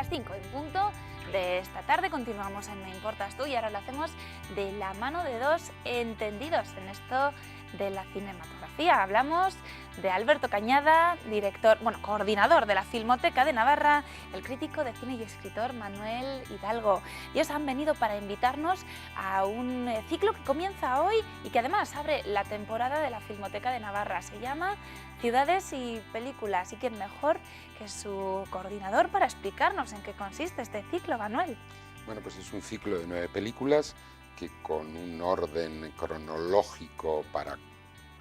las 5 en punto de esta tarde continuamos en Me Importas Tú y ahora lo hacemos de la mano de dos entendidos en esto de la cinematografía. Hablamos de Alberto Cañada, coordinador de la Filmoteca de Navarra, el crítico de cine y escritor Manuel Hidalgo. Ellos han venido para invitarnos a un ciclo que comienza hoy y que además abre la temporada de la Filmoteca de Navarra. Se llama Ciudades y Películas, y quién mejor que su coordinador para explicarnos en qué consiste este ciclo, Manuel. Bueno, pues es un ciclo de 9 películas que con un orden cronológico para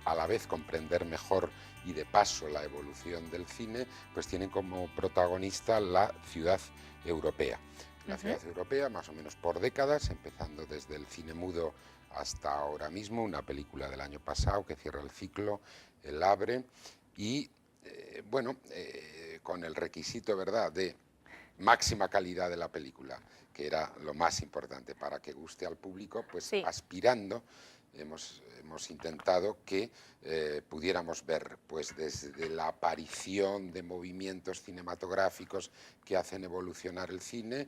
a la vez comprender mejor y de paso la evolución del cine, pues tienen como protagonista la ciudad europea. La ciudad europea, más o menos por décadas, empezando desde el cine mudo hasta ahora mismo, una película del año pasado que cierra el ciclo, El Abre, y con el requisito, ¿verdad?, de máxima calidad de la película, que era lo más importante para que guste al público, pues sí. Aspirando hemos intentado que pudiéramos ver pues desde la aparición de movimientos cinematográficos que hacen evolucionar el cine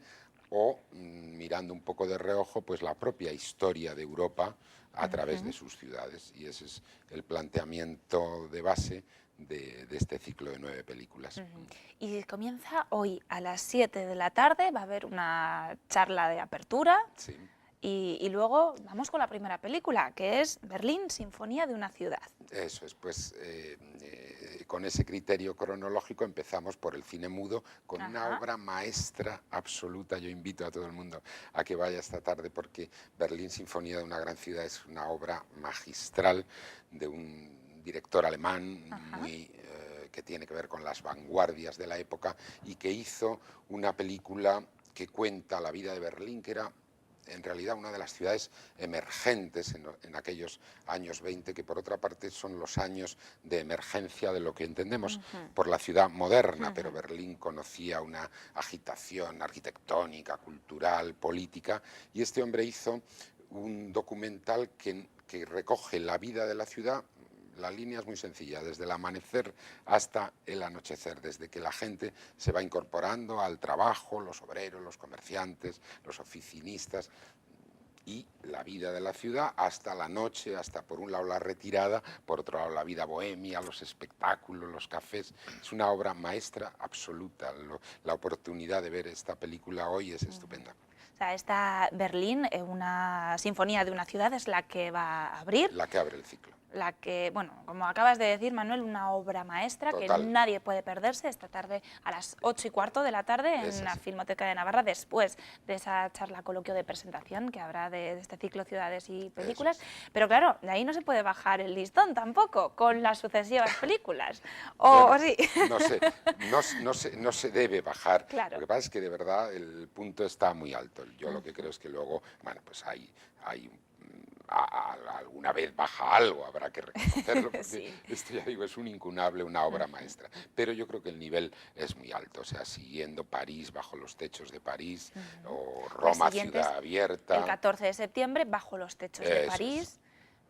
o mirando un poco de reojo pues la propia historia de Europa a través de sus ciudades, y ese es el planteamiento de base de este ciclo de 9 películas. Y comienza hoy a las 7 de la tarde, va a haber una charla de apertura. Sí. Y luego vamos con la primera película, que es Berlín, Sinfonía de una ciudad. Eso es, pues con ese criterio cronológico empezamos por el cine mudo, con una obra maestra absoluta. Yo invito a todo el mundo a que vaya esta tarde porque Berlín, Sinfonía de una gran ciudad es una obra magistral de un director alemán que tiene que ver con las vanguardias de la época y que hizo una película que cuenta la vida de Berlín, que era en realidad una de las ciudades emergentes en aquellos años 20, que por otra parte son los años de emergencia de lo que entendemos por la ciudad moderna, pero Berlín conocía una agitación arquitectónica, cultural, política, y este hombre hizo un documental que recoge la vida de la ciudad. La línea es muy sencilla, desde el amanecer hasta el anochecer, desde que la gente se va incorporando al trabajo, los obreros, los comerciantes, los oficinistas, y la vida de la ciudad hasta la noche, hasta por un lado la retirada, por otro lado la vida bohemia, los espectáculos, los cafés. Es una obra maestra absoluta. La oportunidad de ver esta película hoy es estupenda. O sea, esta Berlín, una sinfonía de una ciudad, es la que va a abrir. La que abre el ciclo. La que, bueno, como acabas de decir, Manuel, una obra maestra. Total. Que nadie puede perderse esta tarde a las 8:15 de la tarde en la Filmoteca de Navarra, después de esa charla coloquio de presentación que habrá de este ciclo Ciudades y Películas. Pero claro, de ahí no se puede bajar el listón tampoco con las sucesivas películas. ¿O sí? No se debe bajar. Claro. Lo que pasa es que de verdad el punto está muy alto. Yo lo que creo es que luego, bueno, pues hay alguna vez baja algo, habrá que reconocerlo, porque esto ya digo, es un incunable, una obra maestra. Pero yo creo que el nivel es muy alto, o sea, siguiendo París, Bajo los techos de París, o Roma, Ciudad Abierta. El 14 de septiembre, Bajo los techos de París.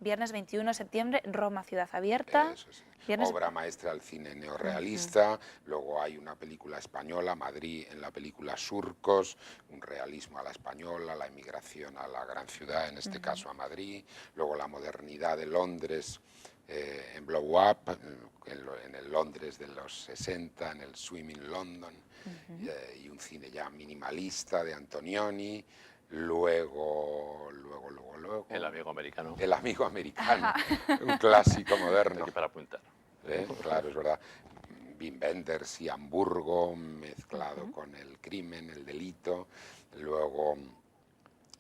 Viernes 21 de septiembre, Roma, Ciudad Abierta. Eso es. Obra maestra del cine neorrealista. Luego hay una película española, Madrid, en la película Surcos, un realismo a la española, la emigración a la gran ciudad, en este caso a Madrid. Luego la modernidad de Londres, en Blow Up, en el Londres de los 60, en el Swimming London, y un cine ya minimalista de Antonioni. Luego... El amigo americano. El amigo americano, un clásico moderno. Aquí para apuntar. Claro, es verdad. Wim Wenders y Hamburgo, mezclado con el crimen, el delito. Luego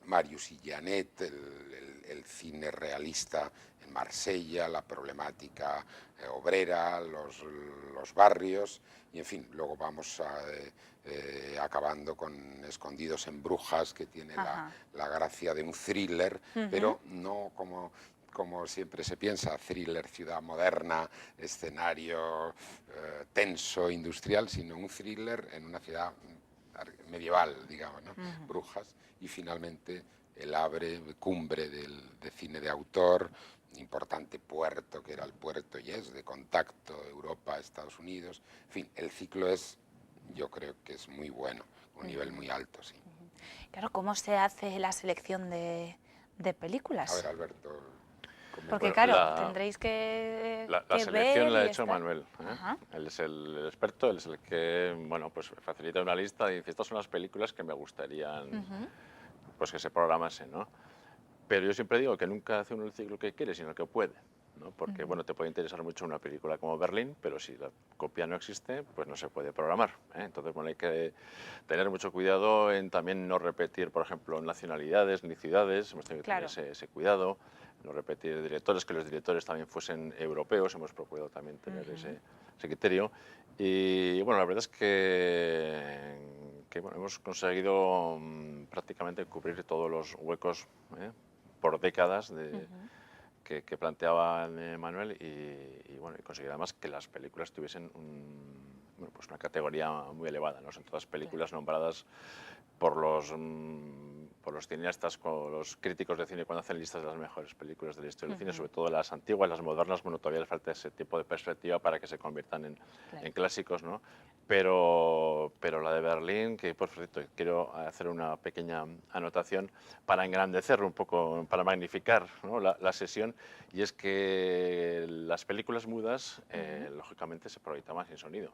Marius y Janet, el cine realista en Marsella, la problemática obrera, los barrios, y en fin, luego vamos acabando con Escondidos en Brujas, que tiene la gracia de un thriller, pero no como siempre se piensa, thriller, ciudad moderna, escenario tenso, industrial, sino un thriller en una ciudad medieval, digamos, ¿no? Brujas, y finalmente El Abre, cumbre de cine de autor, importante puerto, que era el puerto Yes, de contacto Europa-Estados Unidos. En fin, el ciclo es, yo creo que es muy bueno, un nivel muy alto, sí. Claro, ¿cómo se hace la selección de películas? A ver, Alberto. Porque Bueno, claro, tendréis que la ver selección la ha y hecho estar... Manuel. Ajá. Él es el experto, él es el que, bueno, pues facilita una lista y dice, estas son las películas que me gustarían pues que se programasen, ¿no? Pero yo siempre digo que nunca hace uno el ciclo que quiere, sino el que puede, ¿no? Porque, bueno, te puede interesar mucho una película como Berlín, pero si la copia no existe, pues no se puede programar, ¿eh? Entonces, bueno, hay que tener mucho cuidado en también no repetir, por ejemplo, nacionalidades ni ciudades, hemos tenido que tener ese cuidado, no repetir directores, que los directores también fuesen europeos, hemos procurado también tener ese criterio. Y, bueno, la verdad es que bueno, hemos conseguido prácticamente cubrir todos los huecos, por décadas que planteaba Manuel y bueno, y conseguir además que las películas tuviesen bueno, pues una categoría muy elevada, ¿no? Son todas películas nombradas por los cineastas, los críticos de cine cuando hacen listas de las mejores películas de la historia del cine, sobre todo las antiguas, las modernas, bueno, todavía les falta ese tipo de perspectiva para que se conviertan en clásicos, ¿no? Pero la de Berlín, que por cierto quiero hacer una pequeña anotación para engrandecer un poco, para magnificar, ¿no? la sesión, y es que las películas mudas, lógicamente, se proyectaban sin sonido,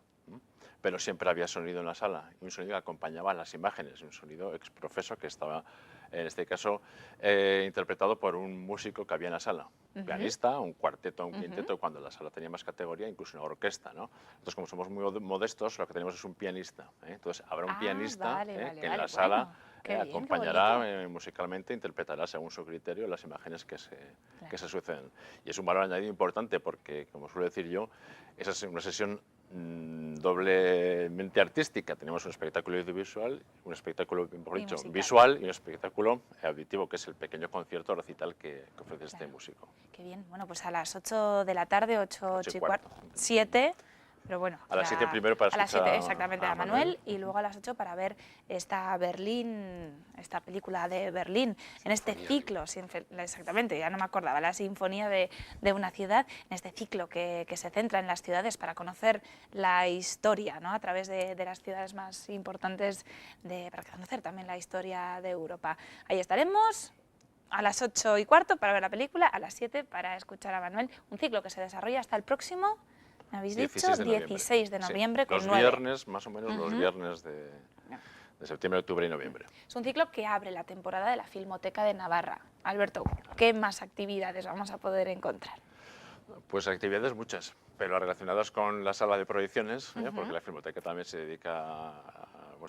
pero siempre había sonido en la sala, y un sonido que acompañaba las imágenes, un sonido ex profeso que estaba, en este caso, interpretado por un músico que había en la sala, un pianista, un cuarteto, un quinteto, cuando la sala tenía más categoría, incluso una orquesta, ¿no? Entonces, como somos muy modestos, lo que tenemos es un pianista, ¿eh? Entonces, habrá un pianista que en la sala acompañará musicalmente, interpretará según su criterio las imágenes que se suceden. Y es un valor añadido importante porque, como suelo decir yo, esa es una sesión doblemente artística. Tenemos un espectáculo audiovisual, un espectáculo, mejor dicho, visual y un espectáculo auditivo, que es el pequeño concierto recital que ofrece este músico. Qué bien. Bueno, pues a las 8 de la tarde, 8 y cuarto, 7... Pero bueno, a las 7 primero para escuchar a las 7 exactamente a Manuel y luego a las 8 para ver esta película de Berlín, en este ciclo, exactamente, ya no me acordaba, la Sinfonía de una ciudad, en este ciclo que se centra en las ciudades para conocer la historia, ¿no? A través de las ciudades más importantes, para conocer también la historia de Europa. Ahí estaremos a las 8 y cuarto para ver la película, a las 7 para escuchar a Manuel, un ciclo que se desarrolla hasta el próximo... ¿Me habéis dicho? 16 de noviembre, sí, con 9. Los viernes, más o menos los viernes de septiembre, octubre y noviembre. Es un ciclo que abre la temporada de la Filmoteca de Navarra. Alberto, ¿qué más actividades vamos a poder encontrar? Pues actividades muchas, pero relacionadas con la sala de proyecciones, porque la Filmoteca también se dedica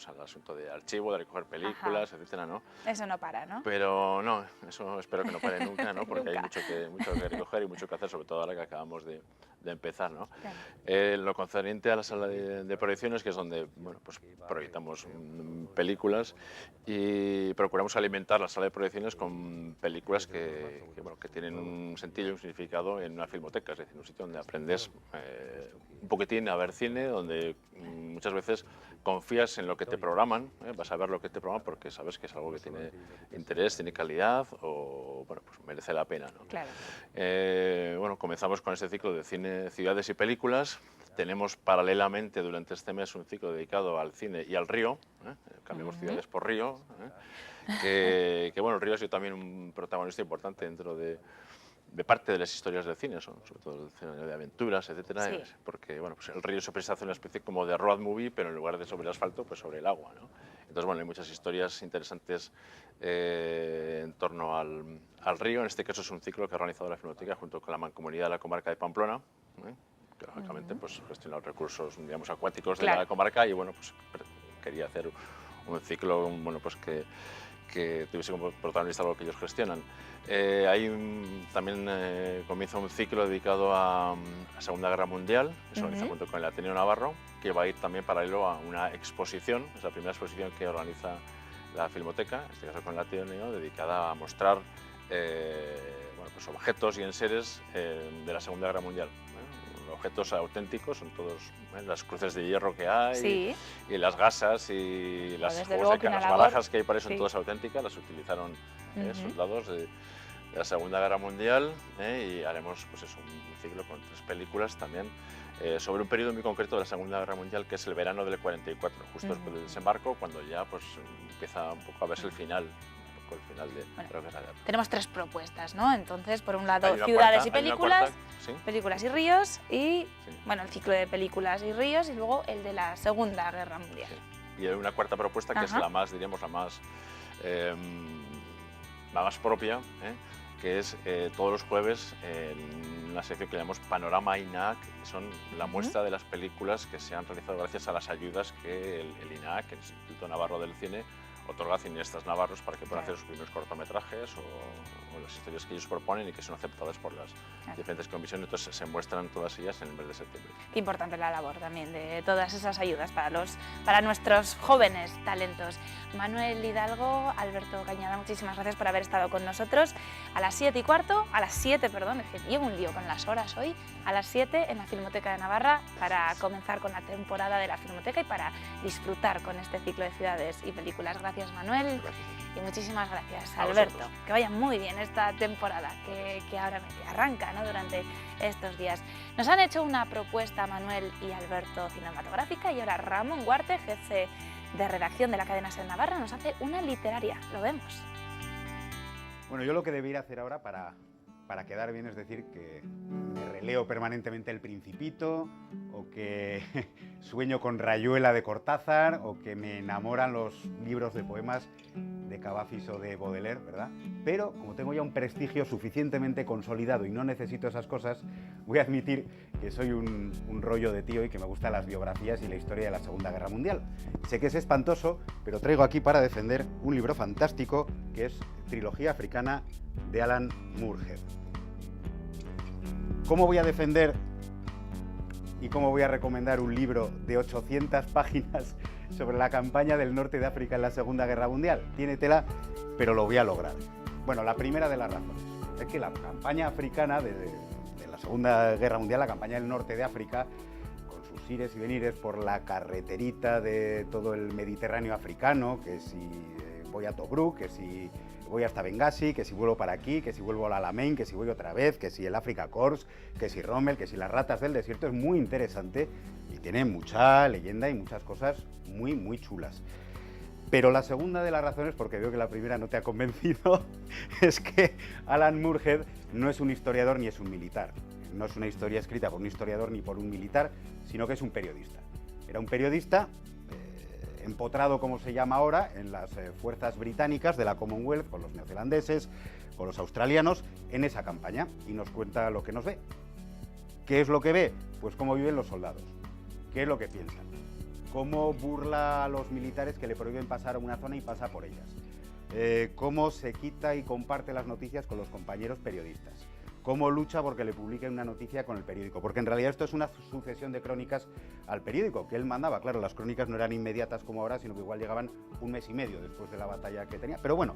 al asunto de archivo, de recoger películas, etcétera, ¿no? Eso no para, ¿no? Pero no, eso espero que no pare nunca, ¿no? Porque hay mucho que recoger y mucho que hacer, sobre todo ahora que acabamos de empezar, ¿no? Claro. Lo concerniente a la sala de proyecciones, que es donde, bueno, pues proyectamos películas y procuramos alimentar la sala de proyecciones con películas que tienen un sentido y un significado en una filmoteca, es decir, un sitio donde aprendes un poquitín a ver cine, donde muchas veces confías en lo que te programan, vas a ver lo que te programan porque sabes que es algo que tiene interés, tiene calidad o bueno, pues merece la pena, ¿no? Claro. Bueno, comenzamos con este ciclo de cine, ciudades y películas. Tenemos paralelamente durante este mes un ciclo dedicado al cine y al río, cambiamos ciudades por río, que bueno, el río ha sido también un protagonista importante dentro de parte de las historias del cine, sobre todo el cine de aventuras, etcétera, sí. Porque bueno, pues el río siempre se hace una especie como de road movie, pero en lugar de sobre el asfalto, pues sobre el agua, ¿no? Entonces, bueno, hay muchas historias interesantes en torno al río. En este caso es un ciclo que ha organizado la Filmoteca junto con la Mancomunidad de la Comarca de Pamplona, que lógicamente pues, gestiona los recursos, digamos, acuáticos de la comarca y bueno, pues quería hacer un ciclo, bueno, pues que tuviese como protagonista algo que ellos gestionan. Ahí también comienza un ciclo dedicado a la Segunda Guerra Mundial, que se organiza junto con el Ateneo Navarro, que va a ir también paralelo a una exposición, es la primera exposición que organiza la Filmoteca, en este caso con el Ateneo, dedicada a mostrar bueno, pues objetos y enseres de la Segunda Guerra Mundial. Objetos auténticos, son todos las cruces de hierro que hay, sí. y las gasas y las barajas que hay para eso son todas auténticas, las utilizaron soldados de la Segunda Guerra Mundial, y haremos pues eso, un ciclo con 3 películas también sobre un periodo muy concreto de la Segunda Guerra Mundial, que es el verano del 44, justo después del desembarco, cuando ya pues empieza un poco a verse el final. El final de la guerra. Tenemos 3 propuestas, ¿no? Entonces, por un lado, Hay una ciudades cuarta, y películas, ¿sí? películas y ríos, y Sí. bueno, el ciclo de películas y ríos, y luego el de la Segunda Guerra Mundial. Sí. Y hay una cuarta propuesta que es la más, diríamos, la más propia, que es todos los jueves en una sección que llamamos Panorama INAH, que son la muestra de las películas que se han realizado gracias a las ayudas que el INAH, que es el Instituto Navarro del Cine, otorga a cineastas navarros para que puedan hacer sus primeros cortometrajes o las historias que ellos proponen y que son aceptadas por las diferentes comisiones. Entonces se muestran todas ellas en el mes de septiembre. Qué importante la labor también de todas esas ayudas para nuestros jóvenes talentos. Manuel Hidalgo, Alberto Cañada, muchísimas gracias por haber estado con nosotros. A las 7 y cuarto, a las 7, perdón, es que llevo un lío con las horas hoy, a las 7 en la Filmoteca de Navarra para comenzar con la temporada de la Filmoteca y para disfrutar con este ciclo de ciudades y películas. Gracias, Manuel. Gracias. Y muchísimas gracias, A Alberto. vosotros. Que vaya muy bien esta temporada que ahora arranca, ¿no?, durante estos días. Nos han hecho una propuesta Manuel y Alberto cinematográfica y ahora Ramón Guarte, jefe de redacción de la cadena SER Navarra, nos hace una literaria. Lo vemos. Bueno, yo lo que debería hacer ahora para quedar bien es decir que me releo permanentemente El Principito, o que sueño con Rayuela de Cortázar, o que me enamoran los libros de poemas de Cavafis o de Baudelaire, ¿verdad? Pero como tengo ya un prestigio suficientemente consolidado y no necesito esas cosas, voy a admitir que soy un rollo de tío y que me gustan las biografías y la historia de la Segunda Guerra Mundial. Sé que es espantoso, pero traigo aquí para defender un libro fantástico que es Trilogía Africana de Alan Moorehead. ¿Cómo voy a defender y cómo voy a recomendar un libro de 800 páginas sobre la campaña del norte de África en la Segunda Guerra Mundial? Tiene tela, pero lo voy a lograr. Bueno, la primera de las razones es que la campaña africana de la Segunda Guerra Mundial, la campaña del norte de África, con sus ires y venires por la carreterita de todo el Mediterráneo africano, que si voy a Tobruk, que si voy hasta Benghazi, que si vuelvo para aquí, que si vuelvo al Alamein, que si voy otra vez, que si el Africa Corps, que si Rommel, que si las ratas del desierto, es muy interesante y tiene mucha leyenda y muchas cosas muy, muy chulas. Pero la segunda de las razones, porque veo que la primera no te ha convencido, es que Alan Moorehead no es un historiador ni es un militar. No es una historia escrita por un historiador ni por un militar, sino que es un periodista. Era un periodista empotrado, como se llama ahora, en las fuerzas británicas de la Commonwealth, con los neozelandeses, con los australianos, en esa campaña, y nos cuenta lo que nos ve. ¿Qué es lo que ve? Pues cómo viven los soldados, qué es lo que piensan, cómo burla a los militares que le prohíben pasar a una zona y pasa por ellas, cómo se quita y comparte las noticias con los compañeros periodistas, cómo lucha porque le publiquen una noticia con el periódico, porque en realidad esto es una sucesión de crónicas al periódico que él mandaba. Claro, las crónicas no eran inmediatas como ahora, sino que igual llegaban un mes y medio después de la batalla que tenía, pero bueno,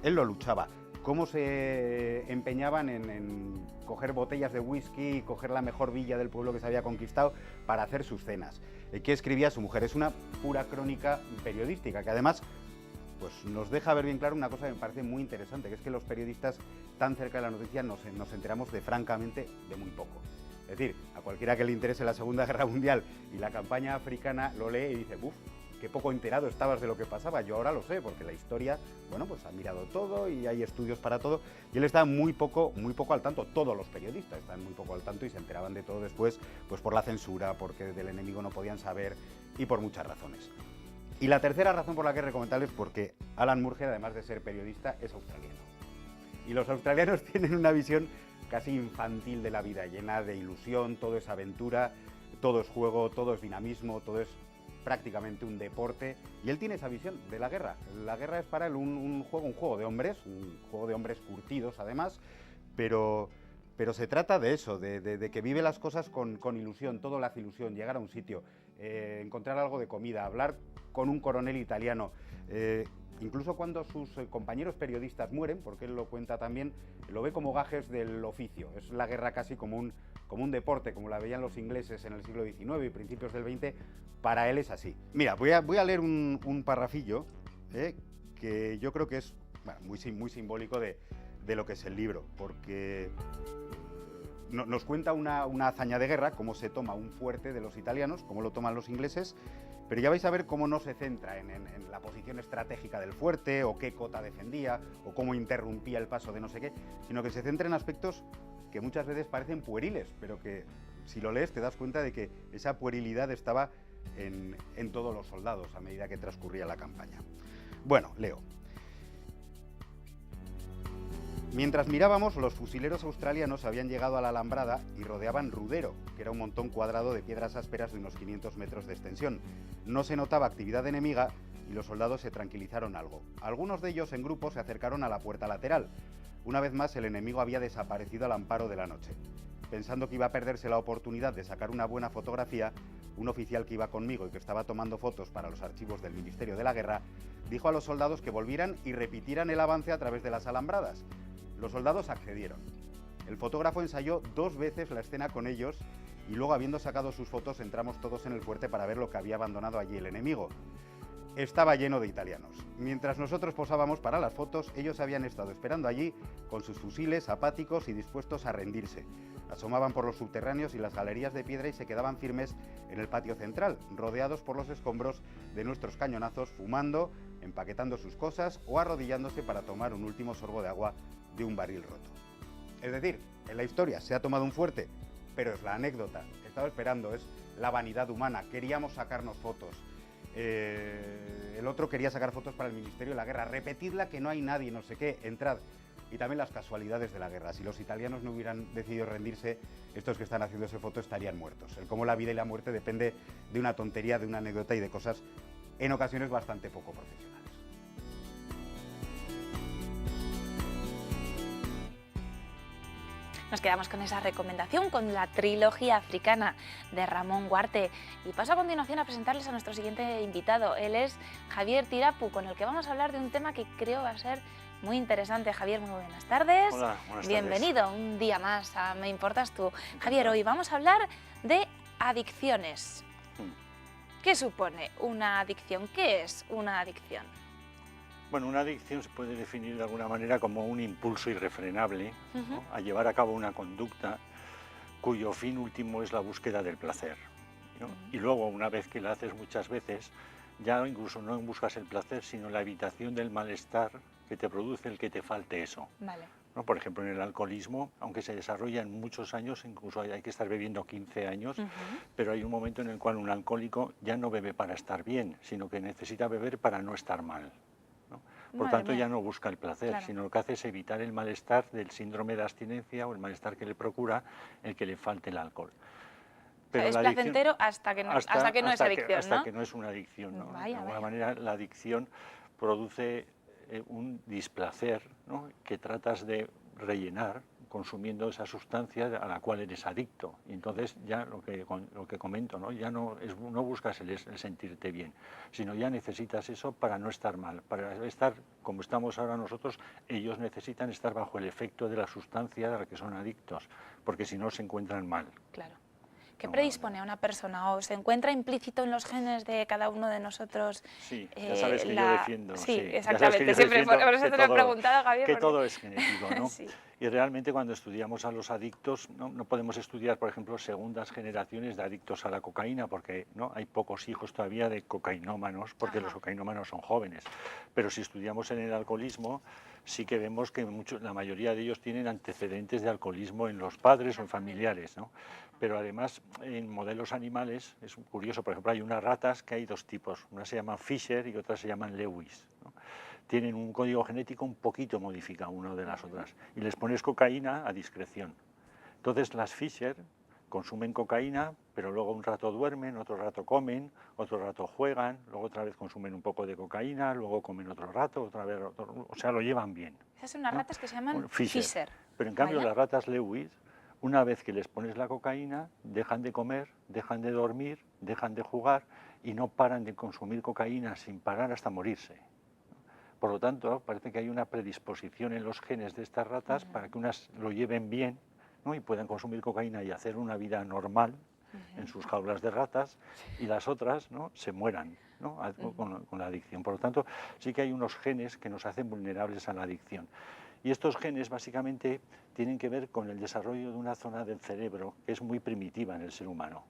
él lo luchaba. Cómo se empeñaban en coger botellas de whisky y coger la mejor villa del pueblo que se había conquistado para hacer sus cenas. ¿Qué escribía su mujer? Es una pura crónica periodística que además pues nos deja ver bien claro una cosa que me parece muy interesante, que es que los periodistas tan cerca de la noticia nos enteramos francamente de muy poco. Es decir, a cualquiera que le interese la Segunda Guerra Mundial y la campaña africana lo lee y dice, ¡buf! Qué poco enterado estabas de lo que pasaba. Yo ahora lo sé, porque la historia, bueno, pues ha mirado todo y hay estudios para todo. Y él está muy poco al tanto. Todos los periodistas están muy poco al tanto y se enteraban de todo después, pues por la censura, porque del enemigo no podían saber y por muchas razones. Y la tercera razón por la que es recomendable es porque Alan Moorehead, además de ser periodista, es australiano. Y los australianos tienen una visión casi infantil de la vida, llena de ilusión, todo es aventura, todo es juego, todo es dinamismo, todo es prácticamente un deporte, y él tiene esa visión de la guerra. La guerra es para él un juego de hombres, un juego de hombres curtidos además, pero se trata de eso, de que vive las cosas con ilusión, todo le hace ilusión, llegar a un sitio, encontrar algo de comida, hablar con un coronel italiano, incluso cuando sus compañeros periodistas mueren, porque él lo cuenta también, lo ve como gajes del oficio. Es la guerra casi como un deporte, como la veían los ingleses en el siglo XIX y principios del XX, para él es así. Mira, voy a leer un parrafillo que yo creo que es bueno, muy simbólico de de lo que es el libro, porque nos cuenta una hazaña de guerra, cómo se toma un fuerte de los italianos, cómo lo toman los ingleses, pero ya vais a ver cómo no se centra en la posición estratégica del fuerte, o qué cota defendía, o cómo interrumpía el paso de no sé qué, sino que se centra en aspectos que muchas veces parecen pueriles, pero que si lo lees te das cuenta de que esa puerilidad estaba en todos los soldados a medida que transcurría la campaña. Bueno, leo. Mientras mirábamos, los fusileros australianos habían llegado a la alambrada y rodeaban Rudero, que era un montón cuadrado de piedras ásperas de unos 500 metros de extensión. No se notaba actividad enemiga y los soldados se tranquilizaron algo. Algunos de ellos en grupo se acercaron a la puerta lateral. Una vez más, el enemigo había desaparecido al amparo de la noche. Pensando que iba a perderse la oportunidad de sacar una buena fotografía, un oficial que iba conmigo y que estaba tomando fotos para los archivos del Ministerio de la Guerra, dijo a los soldados que volvieran y repitieran el avance a través de las alambradas. Los soldados accedieron. El fotógrafo ensayó 2 veces la escena con ellos y luego, habiendo sacado sus fotos, entramos todos en el fuerte para ver lo que había abandonado allí el enemigo. Estaba lleno de italianos. Mientras nosotros posábamos para las fotos, ellos habían estado esperando allí con sus fusiles, apáticos y dispuestos a rendirse. Asomaban por los subterráneos y las galerías de piedra y se quedaban firmes en el patio central, rodeados por los escombros de nuestros cañonazos, fumando, empaquetando sus cosas o arrodillándose para tomar un último sorbo de agua de un barril roto. Es decir, en la historia se ha tomado un fuerte, pero es la anécdota. Estaba esperando, es la vanidad humana. Queríamos sacarnos fotos. El otro quería sacar fotos para el Ministerio de la Guerra. Repetidla, que no hay nadie, no sé qué, entrad. Y también las casualidades de la guerra. Si los italianos no hubieran decidido rendirse, estos que están haciendo esa foto estarían muertos. El cómo la vida y la muerte depende de una tontería, de una anécdota y de cosas en ocasiones bastante poco profesionales. Nos quedamos con esa recomendación, con la trilogía africana de Ramón Guarte. Y paso a continuación a presentarles a nuestro siguiente invitado. Él es Javier Tirapu, con el que vamos a hablar de un tema que creo va a ser muy interesante. Javier, muy buenas tardes. Hola, buenas tardes. Bienvenido un día más a Me Importas Tú. Javier, hoy vamos a hablar de adicciones. ¿Qué supone una adicción? ¿Qué es una adicción? Bueno, una adicción se puede definir de alguna manera como un impulso irrefrenable, ¿no?, a llevar a cabo una conducta cuyo fin último es la búsqueda del placer, ¿no? Y luego, una vez que la haces muchas veces, ya incluso no buscas el placer, sino la evitación del malestar que te produce el que te falte eso. Vale. ¿No? Por ejemplo, en el alcoholismo, aunque se desarrolla en muchos años, incluso hay que estar bebiendo 15 años, pero hay un momento en el cual un alcohólico ya no bebe para estar bien, sino que necesita beber para no estar mal. Por tanto, ya no busca el placer, claro, sino lo que hace es evitar el malestar del síndrome de abstinencia o el malestar que le procura el que le falte el alcohol. Pero es placentero hasta que no es adicción, hasta que no es una adicción, ¿no? De alguna manera, la adicción produce un displacer, ¿no?, que tratas de rellenar consumiendo esa sustancia a la cual eres adicto. Y entonces ya lo que comento, ¿no?, ya no buscas el sentirte bien, sino ya necesitas eso para no estar mal. Para estar como estamos ahora nosotros, ellos necesitan estar bajo el efecto de la sustancia de la que son adictos, porque si no se encuentran mal. Claro. ¿Qué predispone a una persona? ¿O se encuentra implícito en los genes de cada uno de nosotros? Sí, ya sabes que yo defiendo. Sí, exactamente. Siempre por eso te lo he preguntado, Javier. Que todo es genético, ¿no? Sí. Y realmente cuando estudiamos a los adictos, no podemos estudiar, por ejemplo, segundas generaciones de adictos a la cocaína, porque no hay pocos hijos todavía de cocainómanos, porque los cocainómanos son jóvenes. Pero si estudiamos en el alcoholismo, sí que vemos que la mayoría de ellos tienen antecedentes de alcoholismo en los padres o en familiares, ¿no? Pero además, en modelos animales, es curioso, por ejemplo, hay unas ratas que hay 2 tipos, unas se llaman Fisher y otras se llaman Lewis, ¿no? Tienen un código genético un poquito modificado una de las otras, y les pones cocaína a discreción. Entonces las Fisher consumen cocaína, pero luego un rato duermen, otro rato comen, otro rato juegan, luego otra vez consumen un poco de cocaína, luego comen otro rato, otra vez otro, o sea, lo llevan bien. Esas son unas ratas que se llaman Fisher. Pero en cambio las ratas Lewis, una vez que les pones la cocaína, dejan de comer, dejan de dormir, dejan de jugar y no paran de consumir cocaína sin parar hasta morirse. Por lo tanto, parece que hay una predisposición en los genes de estas ratas para que unas lo lleven bien, ¿no?, y puedan consumir cocaína y hacer una vida normal en sus jaulas de ratas, y las otras, ¿no?, se mueran, ¿no?, con la adicción. Por lo tanto, sí que hay unos genes que nos hacen vulnerables a la adicción. Y estos genes básicamente tienen que ver con el desarrollo de una zona del cerebro que es muy primitiva en el ser humano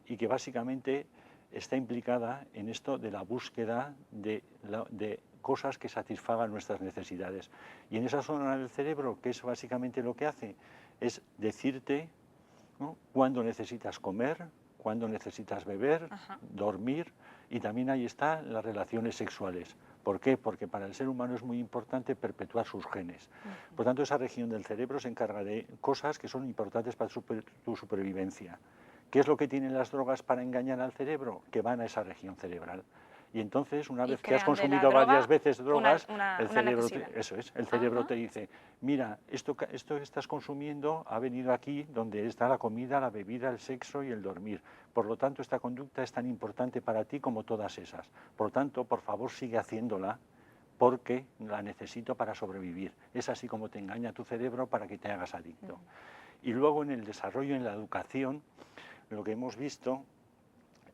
y que básicamente está implicada en esto de la búsqueda de cosas que satisfagan nuestras necesidades. Y en esa zona del cerebro, que es básicamente lo que hace, es decirte, ¿no?, cuándo necesitas comer, cuándo necesitas beber, dormir, y también ahí están las relaciones sexuales. ¿Por qué? Porque para el ser humano es muy importante perpetuar sus genes. Por tanto, esa región del cerebro se encarga de cosas que son importantes para tu supervivencia. ¿Qué es lo que tienen las drogas para engañar al cerebro? Que van a esa región cerebral. Y entonces, una vez que has consumido varias veces drogas, el cerebro, el cerebro te dice, mira, esto que estás consumiendo ha venido aquí donde está la comida, la bebida, el sexo y el dormir. Por lo tanto, esta conducta es tan importante para ti como todas esas. Por lo tanto, por favor, sigue haciéndola porque la necesito para sobrevivir. Es así como te engaña tu cerebro para que te hagas adicto. Y luego en el desarrollo, en la educación, lo que hemos visto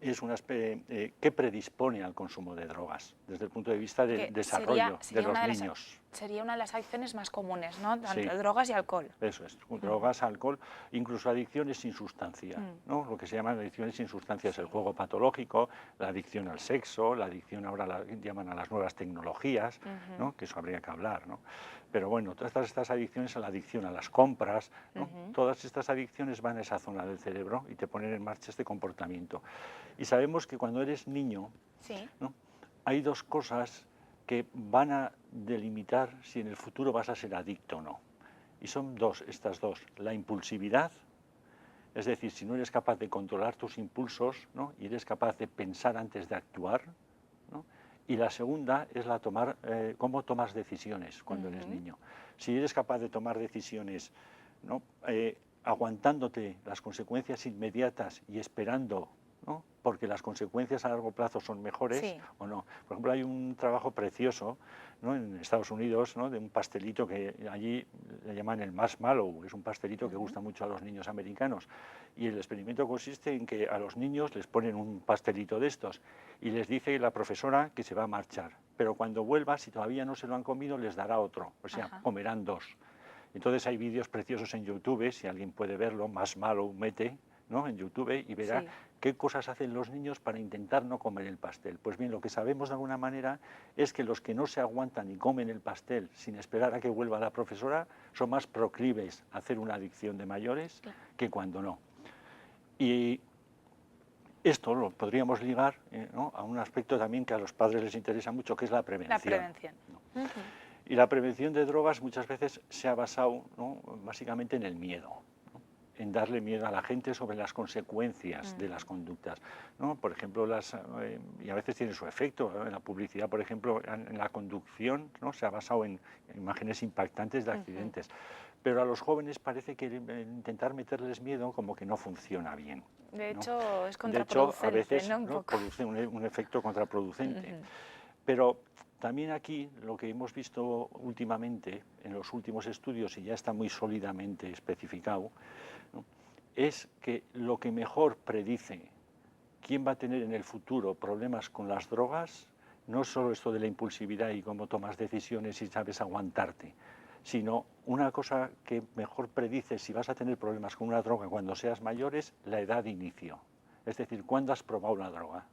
es que predispone al consumo de drogas, desde el punto de vista del desarrollo de los niños. Sería una de las adicciones más comunes, ¿no? Tanto drogas y alcohol. Eso es, drogas, alcohol, incluso adicciones sin sustancia, ¿no? Lo que se llaman adicciones sin sustancia es el juego patológico, la adicción al sexo, la adicción ahora llaman a las nuevas tecnologías, ¿no?, que eso habría que hablar, ¿no? Pero bueno, todas estas adicciones, a la adicción a las compras, ¿no? Todas estas adicciones van a esa zona del cerebro y te ponen en marcha este comportamiento. Y sabemos que cuando eres niño, ¿no?, hay dos cosas que van a delimitar si en el futuro vas a ser adicto o no. Y son estas dos, la impulsividad, es decir, si no eres capaz de controlar tus impulsos, ¿no?, y eres capaz de pensar antes de actuar, ¿no?, y la segunda es cómo tomas decisiones cuando eres niño. Si eres capaz de tomar decisiones, ¿no?, aguantándote las consecuencias inmediatas y esperando, ¿no?, porque las consecuencias a largo plazo son mejores o no. Por ejemplo, hay un trabajo precioso, ¿no?, en Estados Unidos, ¿no?, de un pastelito que allí le llaman el marshmallow, es un pastelito que gusta mucho a los niños americanos. Y el experimento consiste en que a los niños les ponen un pastelito de estos y les dice la profesora que se va a marchar, pero cuando vuelva, si todavía no se lo han comido, les dará otro, o sea, comerán dos. Entonces hay vídeos preciosos en YouTube, si alguien puede verlo, Marshmallow mete, ¿no?, en YouTube, y verá qué cosas hacen los niños para intentar no comer el pastel. Pues bien, lo que sabemos de alguna manera es que los que no se aguantan y comen el pastel sin esperar a que vuelva la profesora son más proclives a hacer una adicción de mayores que cuando no. Y esto lo podríamos ligar, ¿no?, a un aspecto también que a los padres les interesa mucho, que es la prevención. La prevención. ¿No? Y la prevención de drogas muchas veces se ha basado, ¿no?, básicamente en el miedo, en darle miedo a la gente sobre las consecuencias de las conductas, ¿no? Por ejemplo, y a veces tiene su efecto, ¿no? En la publicidad, por ejemplo, en la conducción, ¿no?, se ha basado en imágenes impactantes de accidentes. Pero a los jóvenes parece que intentar meterles miedo como que no funciona bien, ¿no? De hecho, es contraproducente, de hecho, a veces, ¿no? produce un efecto contraproducente. Pero también aquí lo que hemos visto últimamente, en los últimos estudios, y ya está muy sólidamente especificado, ¿no?, es que lo que mejor predice quién va a tener en el futuro problemas con las drogas no es solo esto de la impulsividad y cómo tomas decisiones y sabes aguantarte, sino una cosa que mejor predice si vas a tener problemas con una droga cuando seas mayor es la edad de inicio, es decir, cuándo has probado una droga.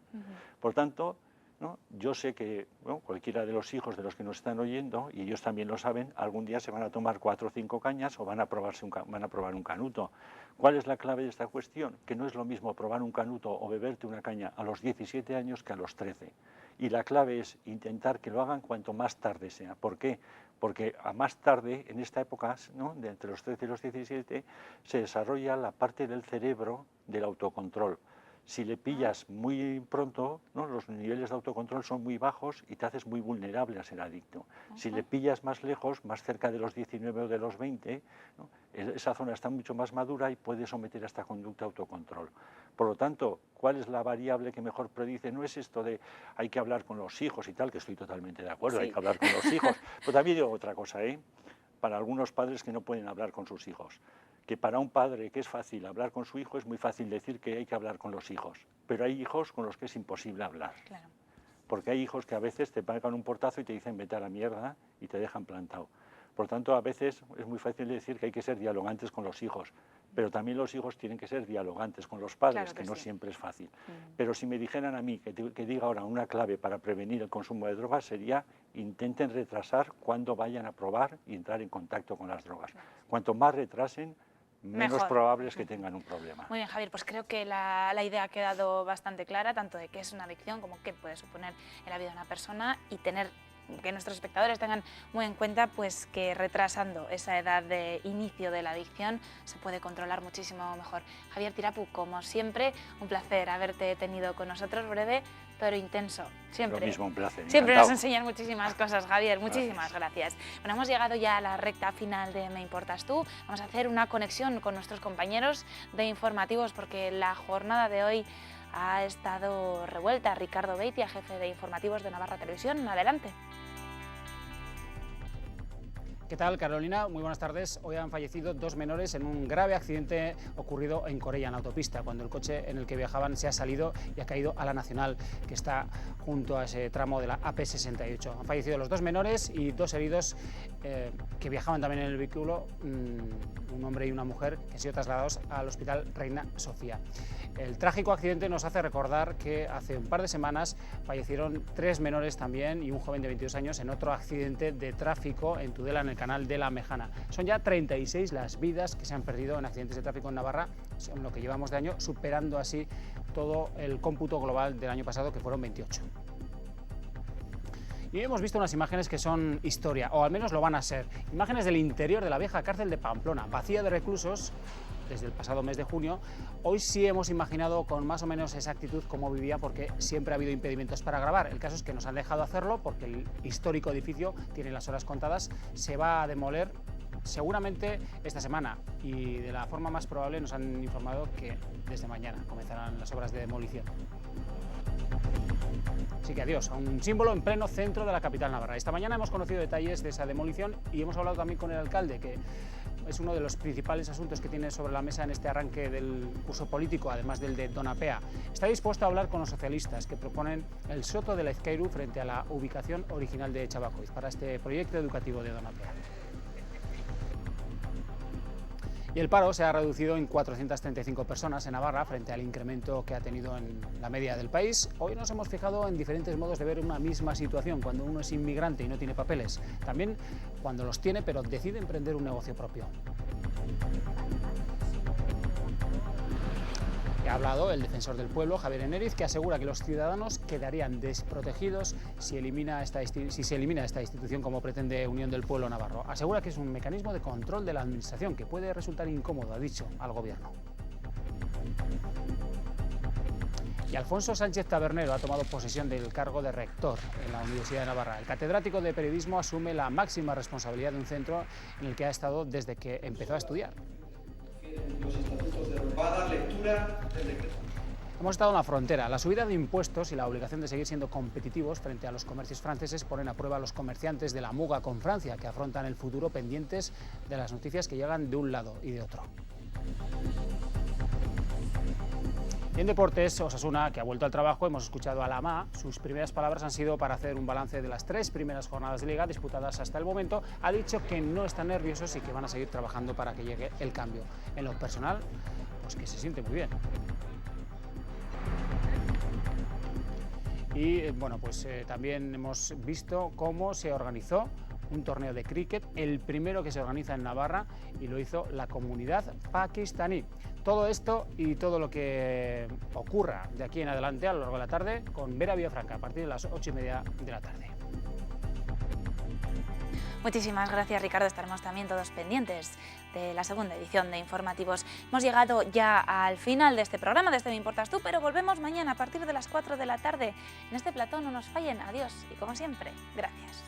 Por tanto, ¿no?, yo sé que cualquiera de los hijos de los que nos están oyendo, y ellos también lo saben, algún día se van a tomar 4 o 5 cañas o van a probar un canuto. ¿Cuál es la clave de esta cuestión? Que no es lo mismo probar un canuto o beberte una caña a los 17 años que a los 13. Y la clave es intentar que lo hagan cuanto más tarde sea. ¿Por qué? Porque a más tarde, en esta época, ¿no?, de entre los 13 y los 17, se desarrolla la parte del cerebro del autocontrol. Si le pillas muy pronto, ¿no?, los niveles de autocontrol son muy bajos y te haces muy vulnerable a ser adicto. Si le pillas más lejos, más cerca de los 19 o de los 20, ¿no?, esa zona está mucho más madura y puede someter a esta conducta autocontrol. Por lo tanto, ¿cuál es la variable que mejor predice? No es esto de hay que hablar con los hijos y tal, que estoy totalmente de acuerdo, hay que hablar con los hijos. Pero también digo otra cosa, para algunos padres que no pueden hablar con sus hijos. Que para un padre que es fácil hablar con su hijo, es muy fácil decir que hay que hablar con los hijos. Pero hay hijos con los que es imposible hablar. Porque hay hijos que a veces te pegan un portazo y te dicen vete a la mierda y te dejan plantado. Por tanto, a veces es muy fácil decir que hay que ser dialogantes con los hijos, pero también los hijos tienen que ser dialogantes con los padres, Claro que no sí. siempre es fácil. Pero si me dijeran a mí que diga ahora una clave para prevenir el consumo de drogas sería intenten retrasar cuando vayan a probar y entrar en contacto con las drogas. Cuanto más retrasen, menos Mejor. probable es que tengan un problema. Muy bien, Javier, pues creo que la idea ha quedado bastante clara, tanto de qué es una adicción como qué puede suponer en la vida de una persona, y que nuestros espectadores tengan muy en cuenta pues que retrasando esa edad de inicio de la adicción se puede controlar muchísimo mejor. Javier Tirapu, como siempre, un placer haberte tenido con nosotros, breve pero intenso. Siempre. Lo mismo, un placer. Siempre encantado. nos enseñan muchísimas cosas, Javier. Muchísimas gracias. Bueno, hemos llegado ya a la recta final de Me Importas Tú. Vamos a hacer una conexión con nuestros compañeros de informativos porque la jornada de hoy ha estado revuelta. Ricardo Beitia, jefe de informativos de Navarra Televisión. Adelante. ¿Qué tal, Carolina? Muy buenas tardes. Hoy han fallecido 2 menores en un grave accidente ocurrido en Corella, en la autopista, cuando el coche en el que viajaban se ha salido y ha caído a la Nacional, que está junto a ese tramo de la AP68. Han fallecido los 2 menores y 2 heridos que viajaban también en el vehículo, un hombre y una mujer, que han sido trasladados al Hospital Reina Sofía. El trágico accidente nos hace recordar que hace un par de semanas fallecieron 3 menores también y un joven de 22 años en otro accidente de tráfico en Tudela, en el canal de la Mejana. Son ya 36 las vidas que se han perdido en accidentes de tráfico en Navarra, en lo que llevamos de año, superando así todo el cómputo global del año pasado, que fueron 28. Y hemos visto unas imágenes que son historia, o al menos lo van a ser. Imágenes del interior de la vieja cárcel de Pamplona, vacía de reclusos desde el pasado mes de junio. Hoy sí hemos imaginado con más o menos exactitud cómo vivía, porque siempre ha habido impedimentos para grabar. El caso es que nos han dejado hacerlo porque el histórico edificio tiene las horas contadas, se va a demoler seguramente esta semana, y de la forma más probable nos han informado que desde mañana comenzarán las obras de demolición. Así que adiós a un símbolo en pleno centro de la capital navarra. Esta mañana hemos conocido detalles de esa demolición y hemos hablado también con el alcalde, que es uno de los principales asuntos que tiene sobre la mesa en este arranque del curso político, además del de Donapea. Está dispuesto a hablar con los socialistas que proponen el Soto de la Ezqueiru frente a la ubicación original de Chabacoiz para este proyecto educativo de Donapea. Y el paro se ha reducido en 435 personas en Navarra frente al incremento que ha tenido en la media del país. Hoy nos hemos fijado en diferentes modos de ver una misma situación cuando uno es inmigrante y no tiene papeles. También cuando los tiene pero decide emprender un negocio propio. Ha hablado el defensor del pueblo, Javier Enériz, que asegura que los ciudadanos quedarían desprotegidos si se elimina esta institución como pretende Unión del Pueblo Navarro. Asegura que es un mecanismo de control de la administración que puede resultar incómodo, ha dicho, al gobierno. Y Alfonso Sánchez Tabernero ha tomado posesión del cargo de rector en la Universidad de Navarra. El catedrático de periodismo asume la máxima responsabilidad de un centro en el que ha estado desde que empezó a estudiar. Los estatutos de va a dar lectura del decreto. Hemos estado en la frontera. La subida de impuestos y la obligación de seguir siendo competitivos frente a los comercios franceses ponen a prueba a los comerciantes de la muga con Francia, que afrontan el futuro pendientes de las noticias que llegan de un lado y de otro. Y en deportes, Osasuna, que ha vuelto al trabajo, hemos escuchado a Lamá. Sus primeras palabras han sido para hacer un balance de las 3 primeras jornadas de Liga disputadas hasta el momento. Ha dicho que no están nerviosos y que van a seguir trabajando para que llegue el cambio. En lo personal, pues que se siente muy bien. Y bueno, pues también hemos visto cómo se organizó un torneo de cricket, el primero que se organiza en Navarra, y lo hizo la comunidad pakistaní. Todo esto y todo lo que ocurra de aquí en adelante a lo largo de la tarde con Vera Villafranca a partir de las 8:30 de la tarde. Muchísimas gracias, Ricardo. Estaremos también todos pendientes de la segunda edición de Informativos. Hemos llegado ya al final de este programa, de este Me Importas Tú, pero volvemos mañana a partir de las 4 de la tarde. En este plató no nos fallen. Adiós y como siempre, gracias.